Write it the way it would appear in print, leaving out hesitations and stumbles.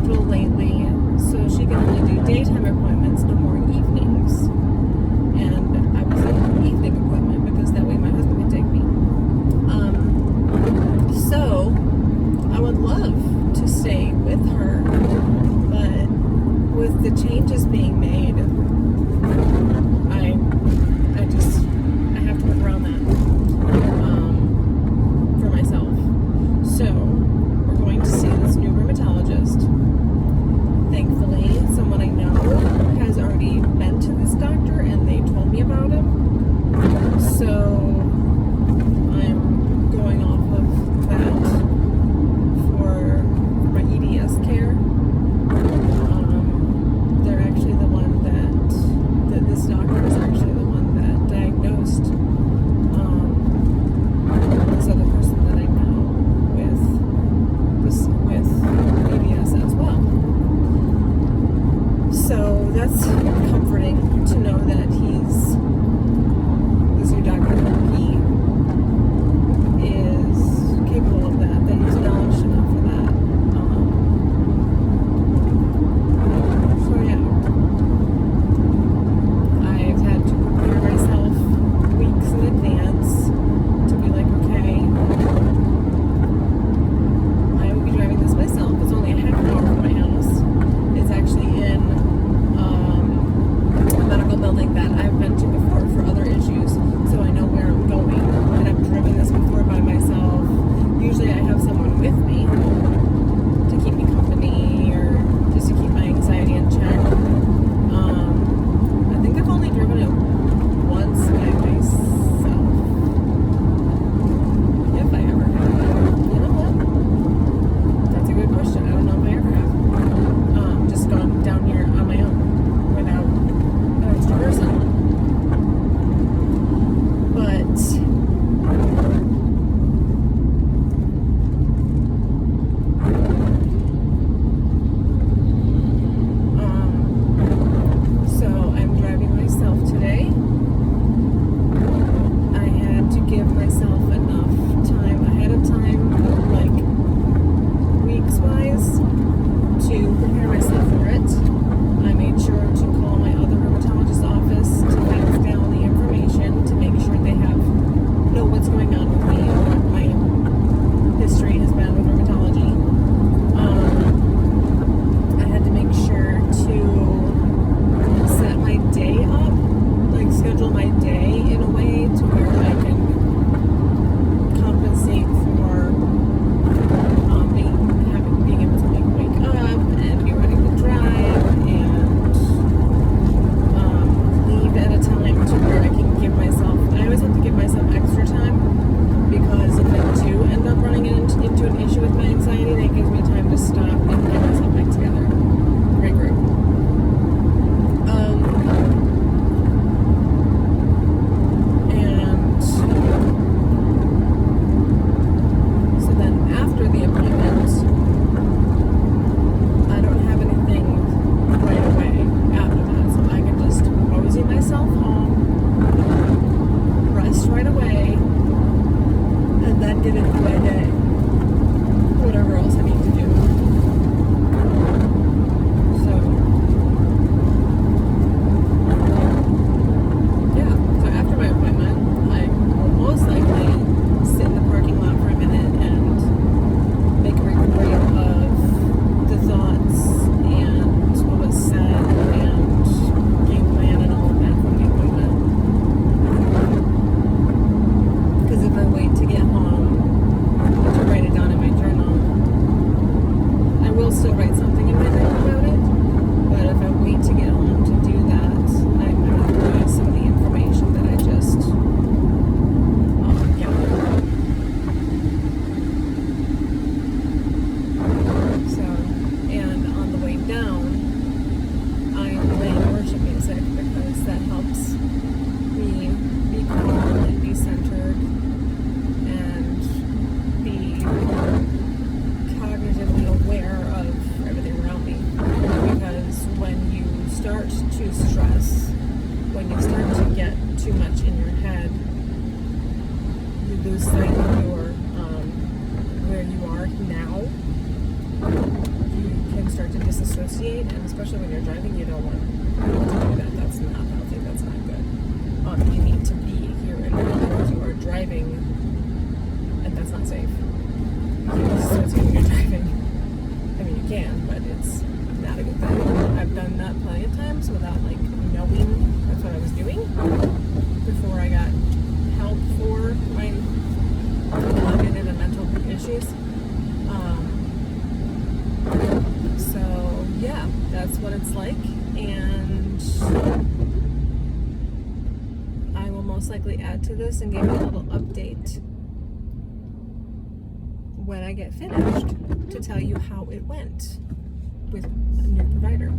schedule lately, so she can only do daytime appointments, no more evenings. And I was an evening appointment because that way my husband can take me. So I would love to stay with her, but with the changes being made, I have to work around that for myself. So we're going to see this new rheumatologist. Thankfully, someone I know has already been to this doctor and they told me about him. So I'm going off of that for my EDS care. They're actually the one that this doctor is actually the one that diagnosed this other person that I know with EDS as well. So that's comforting to know that this new doctor, he is capable of that he's knowledgeable enough for that. So yeah, I've had to prepare myself weeks in advance to be like, okay, I will be driving this myself. It's only a half an hour from my house. It's actually in a medical building that I've been to before for other issues, so I know where I'm going. And I've driven this before by myself. Usually I have someone with me to keep me company or just to keep my anxiety in check. I think I've only driven it once by myself. If I ever have. You know what? That's a good question. I don't know if I ever have. Just gone down here on my own without an extra person. But so I'm driving myself today. I had to give myself enough time ahead of time, like weeks wise, to prepare myself for it. I made sure to call my other rheumatologist's office to pass down the information to make sure they know what's going on with me and what my history has been with rheumatology. I had to make sure to set my day up, like schedule my day in a way to where I can compensate for being able to wake up and be ready to drive and leave at a time to where I can give myself. I always have to give myself extra time because if I do end up running into an issue with my anxiety, that gives me time to stop and get myself back together, regroup. And so then after the appointment, I don't have anything right away after that, so I can just mosey myself home, rest right away, and then get into my day. Whatever else I need to do. So, yeah. So after my appointment, I will most likely sit in the parking lot for a minute and make a recording of the thoughts and what was said and game plan and all of that from the appointment. Because if I wait to get home to write it down in my journal, I will still write something in my journal about it, but if I wait to get home to do that, I might lose some of the information that I just gathered. So, and on the way down, I'm playing worship music because that helps me be calm and be centered and be cognitively aware of everything around me. Because when you start to stress, when you start to get too much in your head, you lose sight of where you are now. You can start to disassociate, and especially when you're driving, you don't want to do that. That's not healthy. That's not good. You need to be here and now because you are driving, and that's not safe. You can't disassociate when you're driving. I mean, you can, but it's not a good thing. I've done that plenty of times without like knowing that's what I was doing before I got help for my cognitive and mental issues. So yeah, that's what it's like, and I will most likely add to this and give you a little update when I get finished to tell you how it went with a new provider.